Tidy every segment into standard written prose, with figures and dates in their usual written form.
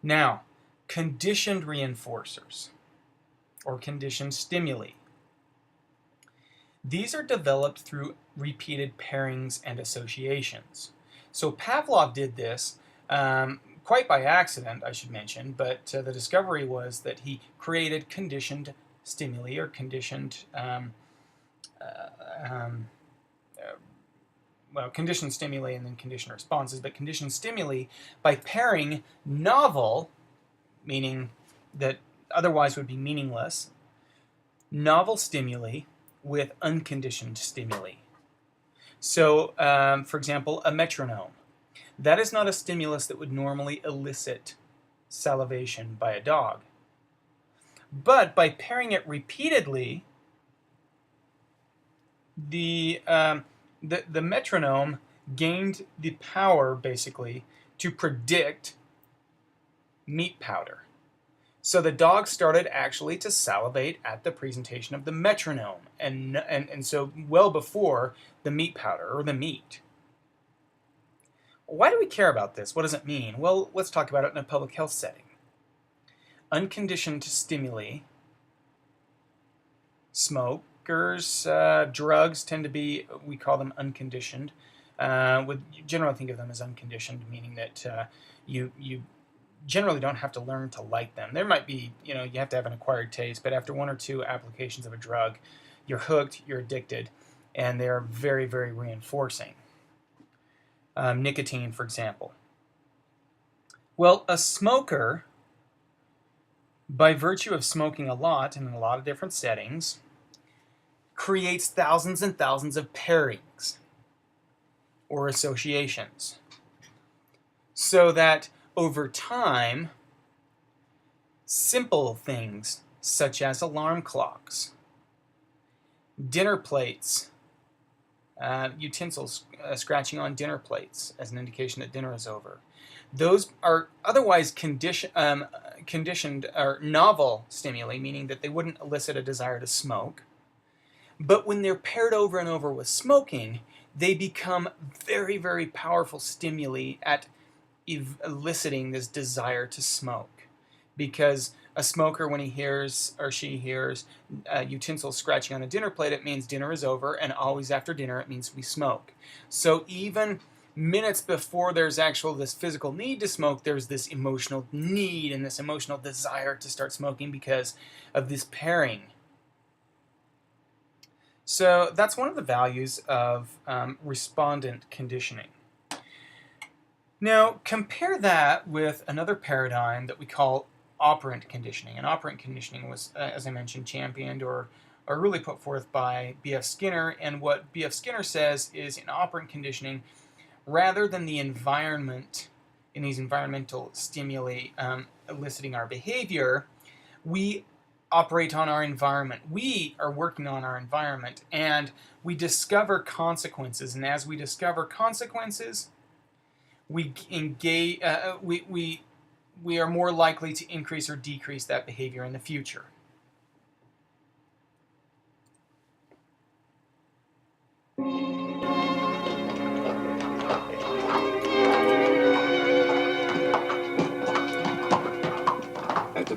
Now, conditioned reinforcers or conditioned stimuli. These are developed through repeated pairings and associations. So Pavlov did this quite by accident, I should mention, but the discovery was that he created conditioned stimuli or conditioned conditioned stimuli and then conditioned responses, but conditioned stimuli by pairing novel, meaning that otherwise would be meaningless, novel stimuli with unconditioned stimuli. So, for example, a metronome. That is not a stimulus that would normally elicit salivation by a dog. But by pairing it repeatedly, the metronome gained the power, basically, to predict meat powder. So the dog started actually to salivate at the presentation of the metronome, and so well before the meat powder or the meat. Why do we care about this? What does it mean? Well, let's talk about it in a public health setting. Unconditioned stimuli, smokers, drugs tend to be, we call them unconditioned. You generally think of them as unconditioned, meaning that you generally don't have to learn to like them. There might be, you have to have an acquired taste, but after one or two applications of a drug, you're hooked, you're addicted, and they're very, very reinforcing. Nicotine, for example. Well, a smoker, by virtue of smoking a lot and in a lot of different settings, creates thousands and thousands of pairings or associations, so that over time, simple things such as alarm clocks, dinner plates, utensils scratching on dinner plates as an indication that dinner is over. Those are otherwise conditioned or novel stimuli, meaning that they wouldn't elicit a desire to smoke. But when they're paired over and over with smoking, they become very, very powerful stimuli at eliciting this desire to smoke. Because a smoker, when he hears or she hears utensils scratching on a dinner plate, it means dinner is over, and always after dinner it means we smoke. So even minutes before there's this physical need to smoke, there's this emotional need and this emotional desire to start smoking because of this pairing. So that's one of the values of respondent conditioning. Now, compare that with another paradigm that we call operant conditioning. And operant conditioning was, as I mentioned, championed or really put forth by B.F. Skinner. And what B.F. Skinner says is in operant conditioning, rather than the environment, in these environmental stimuli eliciting our behavior, we operate on our environment. We are working on our environment, and we discover consequences. And as we discover consequences, we engage. We are more likely to increase or decrease that behavior in the future. At the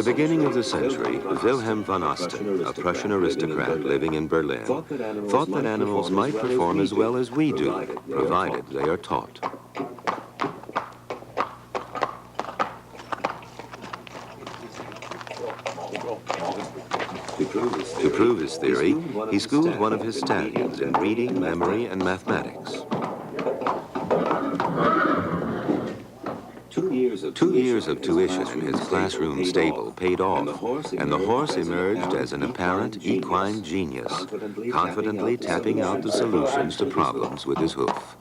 beginning of the century, Wilhelm von Osten, a Prussian aristocrat living in Berlin, thought that animals might perform as well as we do, provided they are taught. To prove his theory, he schooled one of his stallions in reading, memory, and mathematics. 2 years of tuition in his classroom stable paid off, and the horse emerged as an apparent equine genius, confidently tapping out the solutions to problems with his hoof.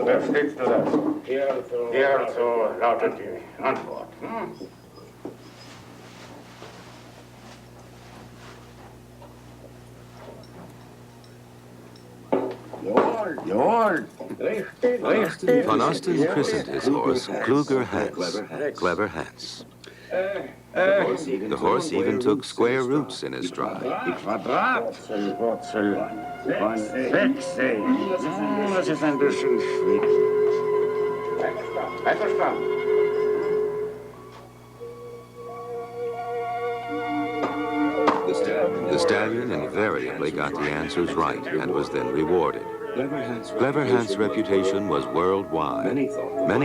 Wer stehst du das? Hier so lautet die Antwort. Jawohl. Van Osten christened his horse Kluger Hans, Clever Hans. The horse even took square roots in his stride. Wurzel. Wechsel. Das ist ein bisschen schwierig. Einverstanden. The stallion invariably got the answers right and was then rewarded. Clever Hans' reputation was worldwide. Many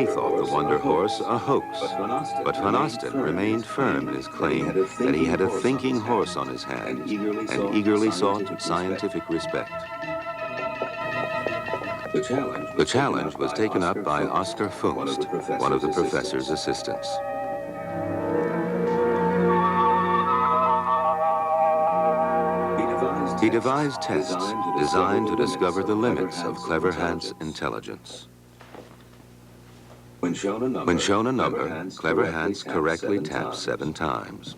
thought the Wonder Horse a hoax, but Van Osten remained firm in his claim that he had a thinking horse on his hands and eagerly sought scientific respect. The challenge was taken up by Oscar Funst, one of the professor's assistants. He devised tests designed to discover the limits of Clever Hans' intelligence. When shown a number, Clever Hans correctly taps 7 times.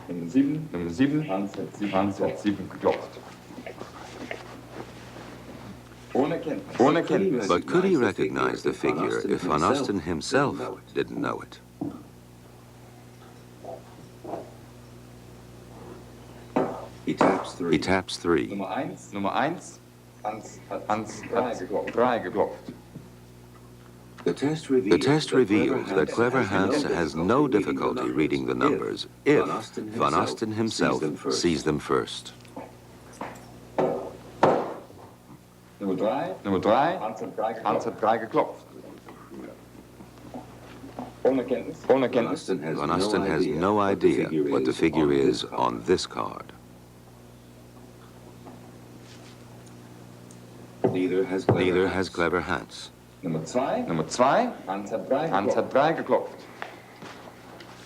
Nummer 7, Hans hat 7 geklopft. Ohne Kenntnis. But could he recognize the figure if Van Osten himself didn't know it? He taps 3. Nummer 1, Hans hat 3 geklopft. The test reveals that Clever Hans has no difficulty reading the numbers if Van Osten himself sees them first. Nummer 3, Hans hat 3 geklopft. Ohne Kenntnis. Van Osten has no idea what the figure is on this card. Neither has Clever Hans. Nummer 2, Hans hat 3 geklopft.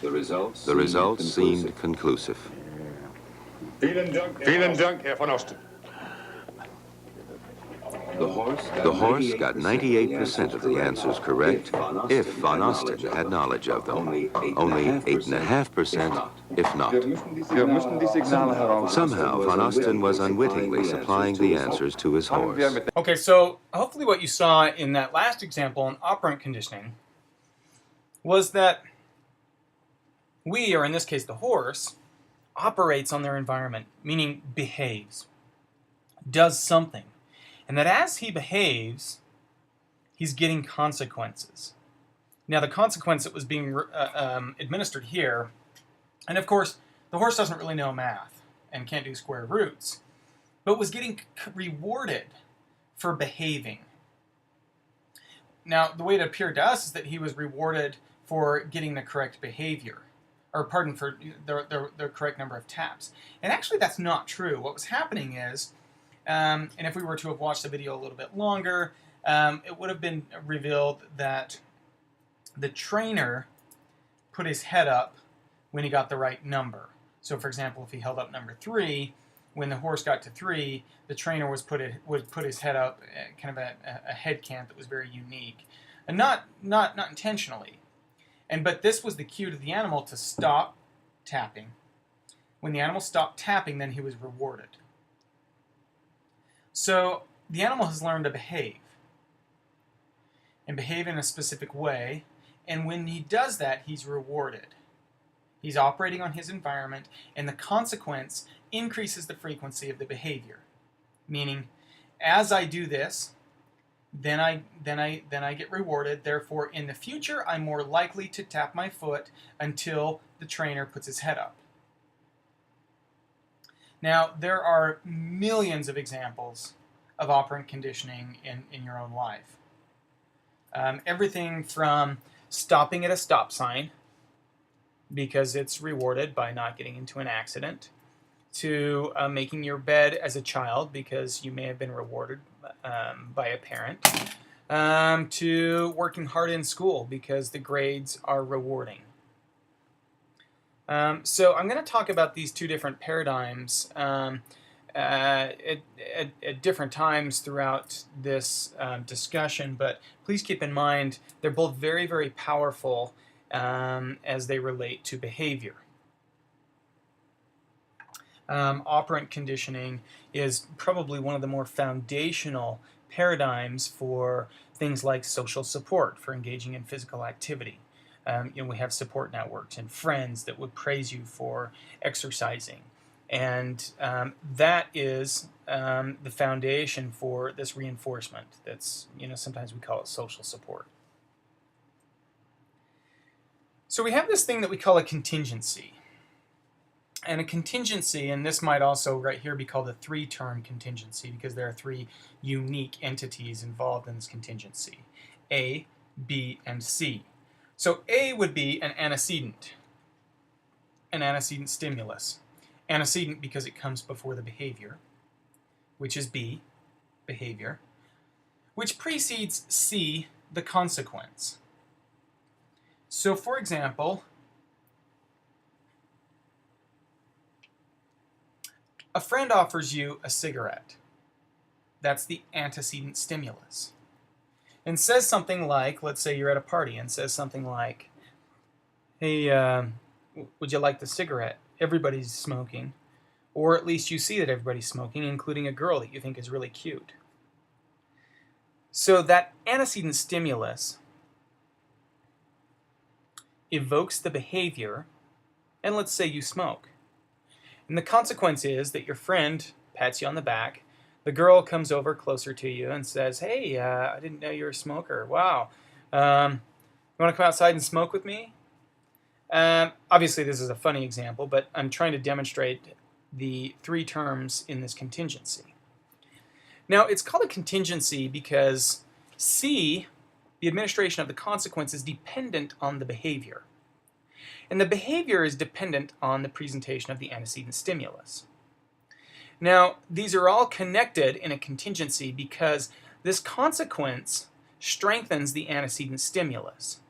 The results seemed conclusive. Vielen Dank, Herr von Osten. The horse got 98% of the answers correct if Van Osten had knowledge of them. Only 8.5% if not. Wir müssen die Signale heraus. Somehow, Van Osten was unwittingly supplying the answers to his horse. Okay, so hopefully what you saw in that last example in operant conditioning was that we, or in this case the horse, operates on their environment, meaning behaves, does something. And that as he behaves, he's getting consequences. Now, the consequence that was being administered here, and of course, the horse doesn't really know math and can't do square roots, but was getting rewarded for behaving. Now, the way it appeared to us is that he was rewarded for getting the correct behavior, or pardon, for the correct number of taps. And actually, that's not true. What was happening is, and if we were to have watched the video a little bit longer, it would have been revealed that the trainer put his head up when he got the right number. So, for example, if he held up number 3, when the horse got to 3, the trainer would put his head up, kind of a head cant that was very unique, and not intentionally. But this was the cue to the animal to stop tapping. When the animal stopped tapping, then he was rewarded. So the animal has learned to behave, and behave in a specific way, and when he does that, he's rewarded. He's operating on his environment, and the consequence increases the frequency of the behavior. Meaning, as I do this, then I get rewarded. Therefore, in the future, I'm more likely to tap my foot until the trainer puts his head up. Now, there are millions of examples of operant conditioning in your own life. Everything from stopping at a stop sign because it's rewarded by not getting into an accident, to making your bed as a child because you may have been rewarded by a parent, to working hard in school because the grades are rewarding. So I'm going to talk about these two different paradigms at different times throughout this discussion, but please keep in mind they're both very, very powerful as they relate to behavior. Operant conditioning is probably one of the more foundational paradigms for things like social support, for engaging in physical activity. We have support networks and friends that would praise you for exercising. And that is the foundation for this reinforcement. That's, sometimes we call it social support. So we have this thing that we call a contingency. And a contingency, and this might also right here be called a three-term contingency because there are three unique entities involved in this contingency: A, B, and C. So A would be an antecedent stimulus. Antecedent because it comes before the behavior, which is B, behavior, which precedes C, the consequence. So for example, a friend offers you a cigarette. That's the antecedent stimulus. And says something like, let's say you're at a party, and says something like, hey, would you like the cigarette? Everybody's smoking. Or at least you see that everybody's smoking, including a girl that you think is really cute. So that antecedent stimulus evokes the behavior, and let's say you smoke. And the consequence is that your friend pats you on the back, the girl comes over closer to you and says, hey, I didn't know you were a smoker. Wow. You want to come outside and smoke with me? Obviously, this is a funny example, but I'm trying to demonstrate the three terms in this contingency. Now, it's called a contingency because C, the administration of the consequence, is dependent on the behavior. And the behavior is dependent on the presentation of the antecedent stimulus. Now, these are all connected in a contingency because this consequence strengthens the antecedent stimulus.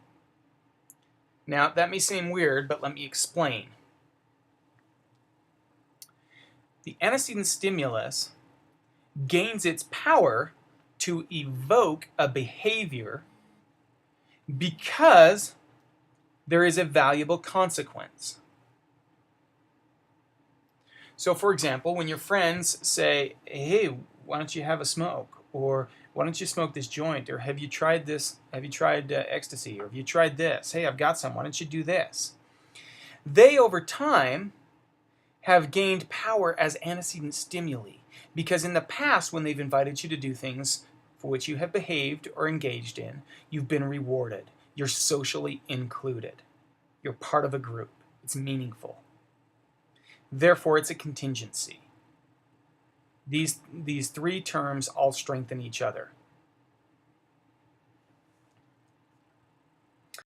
Now, that may seem weird, but let me explain. The antecedent stimulus gains its power to evoke a behavior because there is a valuable consequence. So, for example, when your friends say, hey, why don't you have a smoke? Or why don't you smoke this joint? Or have you tried this? Have you tried ecstasy? Or have you tried this? Hey, I've got some. Why don't you do this? They, over time, have gained power as antecedent stimuli because in the past, when they've invited you to do things for which you have behaved or engaged in, you've been rewarded. You're socially included. You're part of a group. It's meaningful. Therefore, it's a contingency. These three terms all strengthen each other.